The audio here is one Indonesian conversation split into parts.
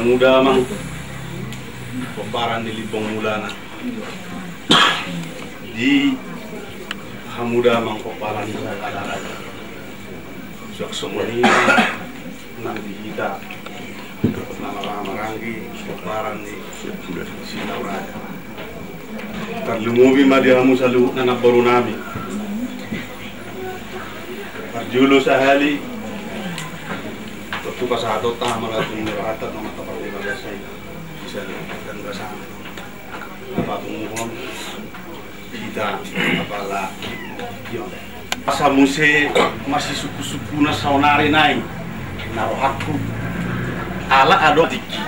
muda mang paparan di Libong Mulana di hamuda mang paparan di Kalaraja suak semoni nang dihita nama Maranggi paparan di Sinauraja terlumubi ma di hamu salu nanak baru nami Parjulo sahali tukas ato tama latung meratat nama tapar di bagasay bisa dan bersama napatunguhon kita apala yon asa muse masih suku-suku na saunari nai narohakku ala ado tiki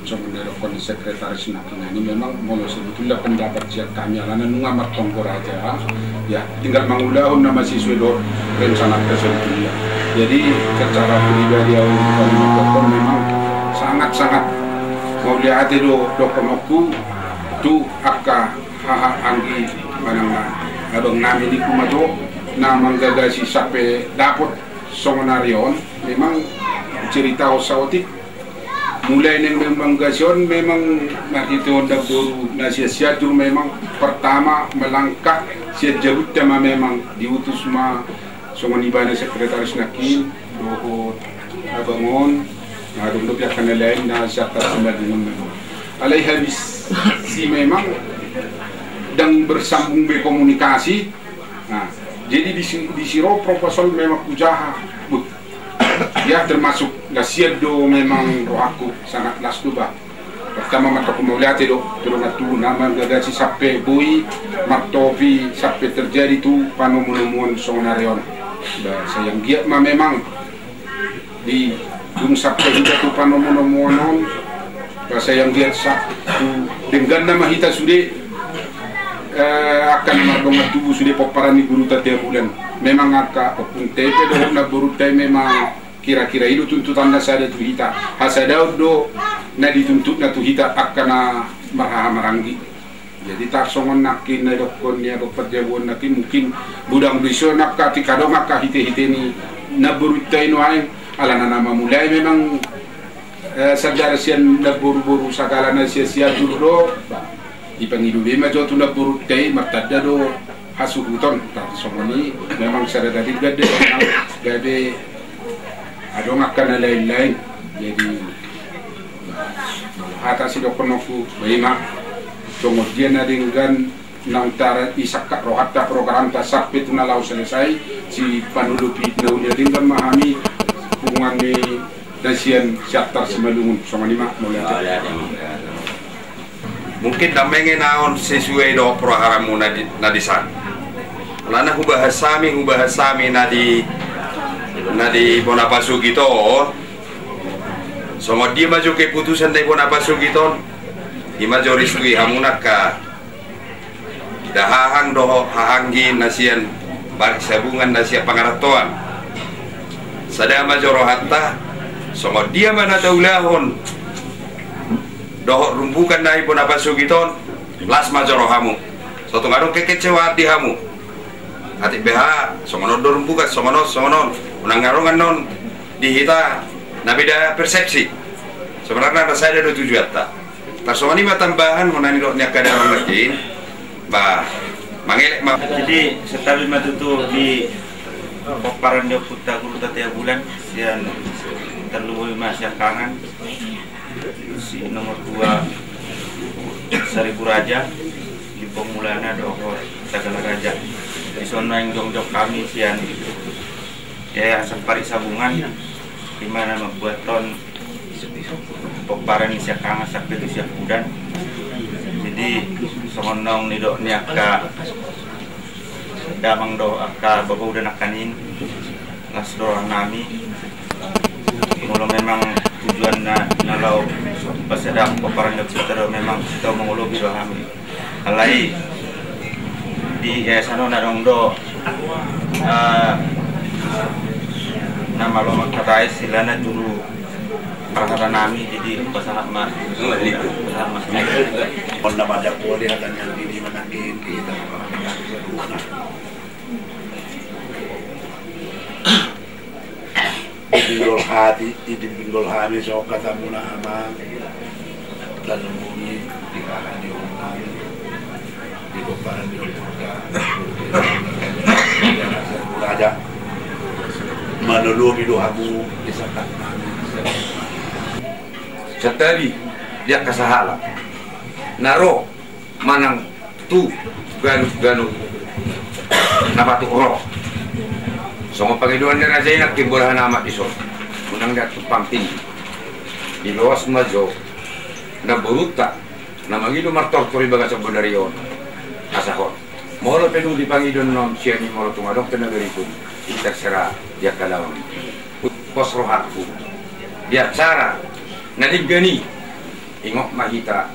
Sebenarnya sekretaris Nakinah ini memang mau sebetulnya pendapat siap kami alana nungamat tongkor aja ya tinggal mengulahun nama siswa do rencana sebetulnya jadi secara pribadi awal memang sangat-sangat mau lihat itu dokonoku tu akka haha anggi manang abang nami di kumato na manggagasi sampai dapat songonarion memang cerita usahotik mulai neng memang gasion memang nakita hondak dulu nasihat dulu memang pertama melangkah siat jabut tema memang diutus ma songonibana sekretaris Nakin dohot abangon na dunduk akan lain na siat tersembar dengan memang alai habis si memang dan bersambung berkomunikasi nah jadi di siro proposal memang ujaha ya termasuk nasihat do memang rohaku sangat lasduba pertama mata pemulihat itu turun atu nama gagasi sampai bui martovi sampai terjadi tu panomunamuan sonarion sayang giat mah memang di dung sampai juga tu panomunamuan sayang giat tu dengan nama hita sudah akan mardongat tubuh sudah paparan di guru tiap bulan memang akak pun tepe do na burutai memang kira-kira itu tuntutan nasada tu hita hasada do na dituntut na tu hita akana maranggi jadi tak songon Nakin na dokon ni dokter jawon Nakin mungkin budang biso nak kati kadong akka hite-hite ni na burutai no ay alana nama mulai memang sadar sian na buru-buru sagala na sia-sia dulu ipangidubi ma jo tu na burutai martada do hasuhuton tak songoni memang sadar dari gade adong akan lain-lain jadi atas itu konoku baima kemudian ada dengan nantara isakak rohata program tasap itu nalau selesai si panudupi naunya dengan memahami hubungan ni nasian syaktar semalungun sama lima mulai mungkin damenge naon sesuai do programmu nadisan lana hubahasami nadi Bonapasu gitu so dia maju keputusan dari Bonapasu gitu di majoris kui hamunaka dahahang doho hahanggi nasian barik sabungan nasian pangaratoan sada majoro hatta so dia mana taulahon doho rumbukan dari Bonapasu gitu las majoro hamu so tungadong kekecewa di hamu hati BH songono dorong buka songono unang-ngarongan non dihita nabeda persepsi sebenarnya saya ada 7 juta tasongani mah tambahan menani do nya kada orang lagi bah mangelek jadi setabil matutu di paparan dia puta guru tiap bulan sian terluwi masih kangen si nomor 2 Seribu Raja di pemulana dohor segala raja di sono yang jong-jong kami sian ya sempari sabungan di mana membuat ton paparan siap kangen sampai itu siap udan jadi songonong ni dok ni akka damang do akka bapak udah nakanin ngas dorang nami kalau memang tujuan nalau pas ada paparan dok kita memang kita mengulobi do kami alai di sana nadong do nama lo katai silana dulu para nami jadi pasangan mas on na pada boleh ada yang di manakin kita Idul hati, idul hami so kata muna amang dan muni di kanan di umang di koparan di urga raja menelumi doamu di sakat kami. Setabi dia kasahala naro manang tu ganu napatu oro songo pangiduan ni raja inak timbulahan amat iso unang dia tupang tinggi di luas majo na buruta na mangido martortori baga sa bonarion asahon molo pedu di pangidon nom siya ni molo tumadok tenagariku intersera dia kalawang pos rohatku dia cara naligani ingok mahita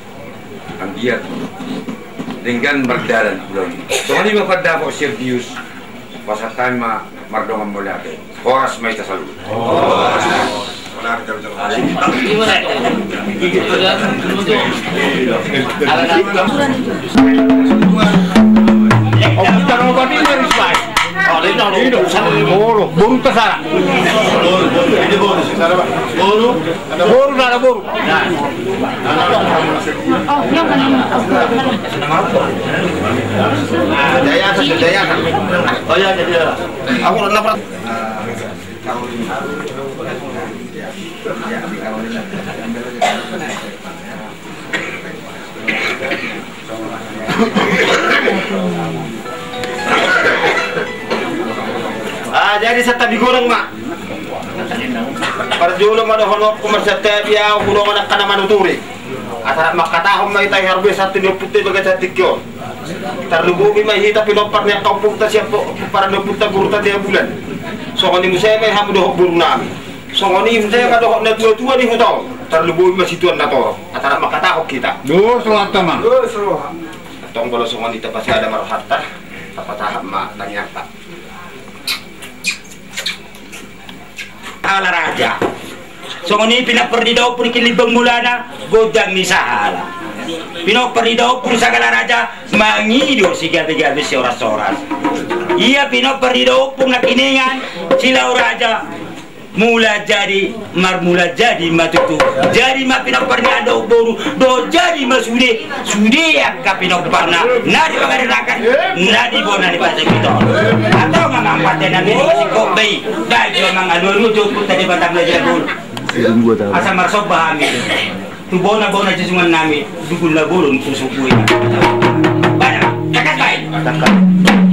ang biat dengan berdalan bulan so ini mapada ko Sergius pasatan mardongan mulate oras may tasalu jadi sa tabi gurang mak parjulo mo honok kumarsate biya kuno anak kana manuturi atara makatahom may tay harbe sa tinuputi baga sa tikyo tarlubugi may hita pinopar niya kampung ta siya para napunta guruta dia bulan so kani musay may hamudo burung nami so kani musay kadohok na tua-tua ni hutaw tarlubugi masituan na to atara makatahok kita Duh, selamat teman. atong bolo so kani tapasi ada marharta tapatahap ma tanyata ala raja so ngoni pinaperdi daw pun kilibang mulana godang ni sahala pinaperdi daw pun sagala raja mangido si gabi-gabi si oras-oras iya pinaperdi daw pun nakiningan sila raja mula jadi marmula jadi matutu jadi ma pinaperdi daw boru do jadi masude sude yang ka pinaperna nadi pangarirakan nadi bona ni pasal kita atau mangangkat na ni si Kobe dahil mga ano pun tadi batang belajar dulu asa marsok bahami tu bona jesungan nami dugul na bolong susukuin bana takas baik